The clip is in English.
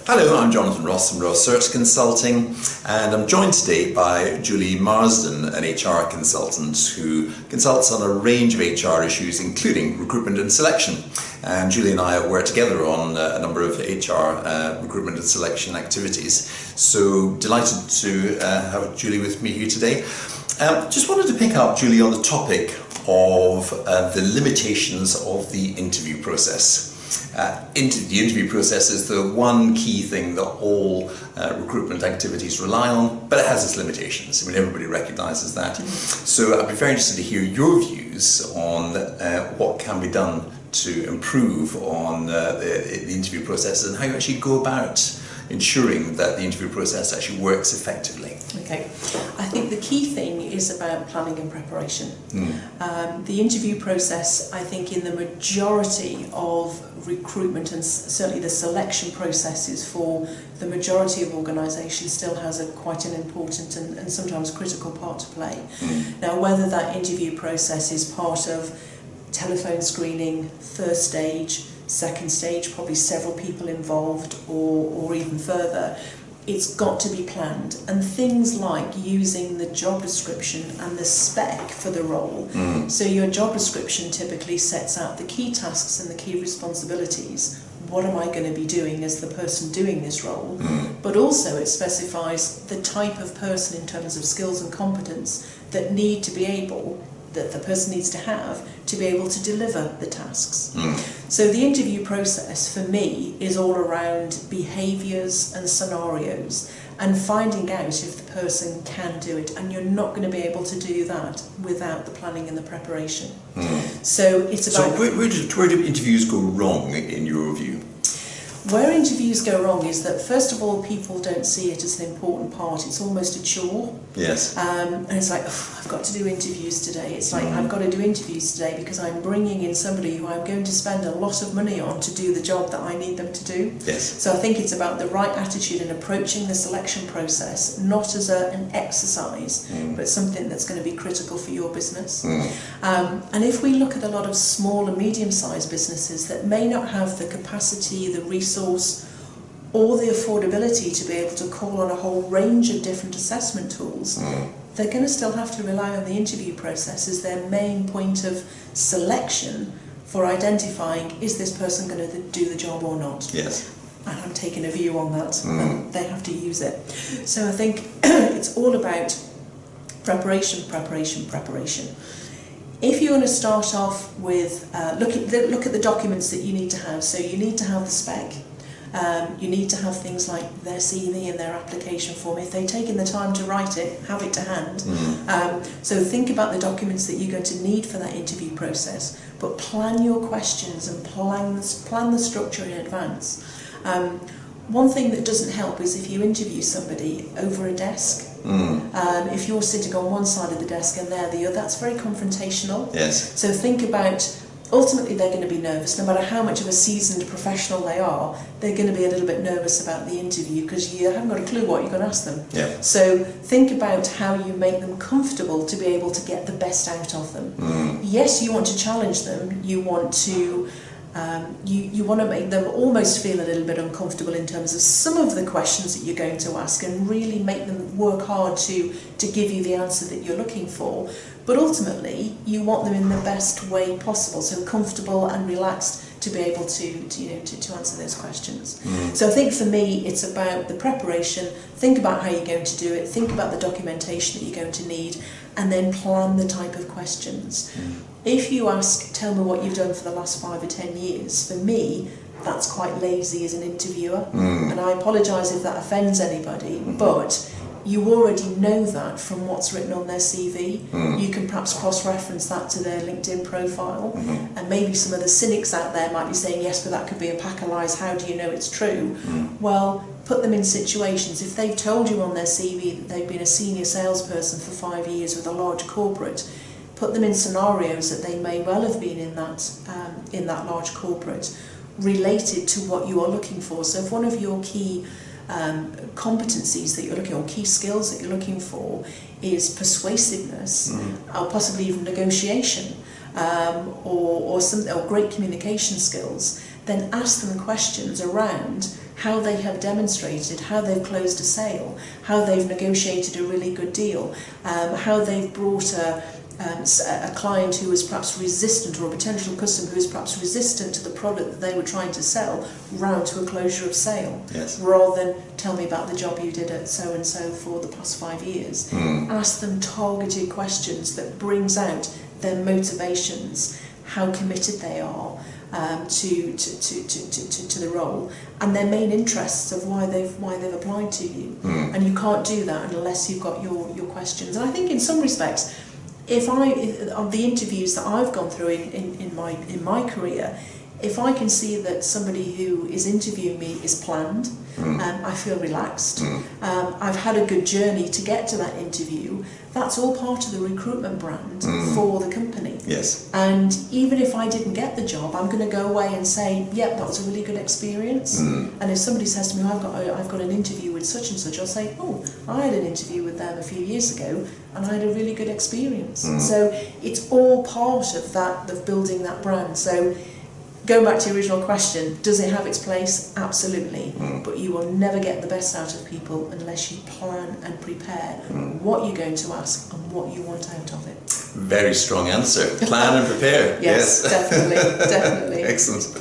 Hello, I'm Jonathan Ross from Ross Search Consulting, and I'm joined today by Julie Marsden, an HR consultant who consults on a range of HR issues, including recruitment and selection. And Julie and I work together on a number of HR recruitment and selection activities. So delighted to have Julie with me here today. Just wanted to pick up, Julie, on the topic of the limitations of the interview process. The interview process is the one key thing that all recruitment activities rely on, but it has its limitations. I mean, everybody recognises that. So I'd be very interested to hear your views on what can be done to improve on the interview process and how you actually go about ensuring that the interview process actually works effectively. Okay, I think the key thing is about planning and preparation. The interview process, I think in the majority of recruitment and certainly the selection processes for the majority of organisations still has quite an important and sometimes critical part to play. Now, whether that interview process is part of telephone screening, first stage, second stage, probably several people involved or even further, it's got to be planned. And things like using the job description and the spec for the role. So your job description typically sets out the key tasks and the key responsibilities. What am I going to be doing as the person doing this role? But also it specifies the type of person in terms of skills and competence that the person needs to have to be able to deliver the tasks. So the interview process for me is all around behaviours and scenarios and finding out if the person can do it, and you're not going to be able to do that without the planning and the preparation. So it's about... So where do interviews go wrong in your view? Where interviews go wrong is that, first of all, people don't see it as an important part. It's almost a chore. Yes. And it's like, oh, I've got to do interviews today. It's like, I've got to do interviews today because I'm bringing in somebody who I'm going to spend a lot of money on to do the job that I need them to do. Yes. So I think it's about the right attitude in approaching the selection process, not as an exercise, but something that's going to be critical for your business. And if we look at a lot of small and medium-sized businesses that may not have the capacity, the resource, or the affordability to be able to call on a whole range of different assessment tools, they're going to still have to rely on the interview process as their main point of selection for identifying, is this person going to do the job or not? Yes. And I'm taking a view on that, and they have to use it. So I think it's all about preparation, preparation, preparation. If you're going to start off with, look at the documents that you need to have. So you need to have the spec. You need to have things like their CV and their application form. If they've taken the time to write it, have it to hand. So think about the documents that you're going to need for that interview process, but plan your questions and plan the structure in advance. One thing that doesn't help is if you interview somebody over a desk. If you're sitting on one side of the desk and they're the other, that's very confrontational. Yes. So think about, ultimately they're going to be nervous. No matter how much of a seasoned professional they are, they're going to be a little bit nervous about the interview because you haven't got a clue what you're going to ask them. Yeah. So think about how you make them comfortable to be able to get the best out of them. Yes, you want to challenge them. You want to you want to make them almost feel a little bit uncomfortable in terms of some of the questions that you're going to ask and really make them work hard to give you the answer that you're looking for. But ultimately, you want them in the best way possible, so comfortable and relaxed to be able to answer those questions. So I think for me, it's about the preparation, think about how you're going to do it, think about the documentation that you're going to need, and then plan the type of questions. If you ask, tell me what you've done for the last 5 or 10 years, for me, that's quite lazy as an interviewer. And I apologise if that offends anybody, but you already know that from what's written on their CV. You can perhaps cross-reference that to their LinkedIn profile, and maybe some of the cynics out there might be saying, yes, but that could be a pack of lies, how do you know it's true? Well, put them in situations. If they've told you on their CV that they've been a senior salesperson for 5 years with a large corporate, put them in scenarios that they may well have been in that large corporate, related to what you are looking for. So if one of your key competencies that you're looking, or key skills that you're looking for, is persuasiveness, or possibly even negotiation, or great communication skills, then ask them questions around how they have demonstrated, how they've closed a sale, how they've negotiated a really good deal, how they've brought a client who was perhaps resistant, or a potential customer who was perhaps resistant to the product that they were trying to sell, round to a closure of sale. Yes. Rather than tell me about the job you did at so and so for the past 5 years. Ask them targeted questions that brings out their motivations, how committed they are to the role, and their main interests of why they've applied to you. And you can't do that unless you've got your questions. And I think in some respects, if on the interviews that I've gone through in my career, if I can see that somebody who is interviewing me is planned, I feel relaxed, I've had a good journey to get to that interview, that's all part of the recruitment brand for the company. Yes. And even if I didn't get the job, I'm going to go away and say, yep, that was a really good experience. And if somebody says to me, I've got an interview with such and such, I'll say, oh, I had an interview with them a few years ago and I had a really good experience. So it's all part of that, of building that brand. So going back to your original question, does it have its place? Absolutely. But you will never get the best out of people unless you plan and prepare what you're going to ask and what you want out of it. Very strong answer. Plan and prepare. Yes, definitely, definitely. Excellent.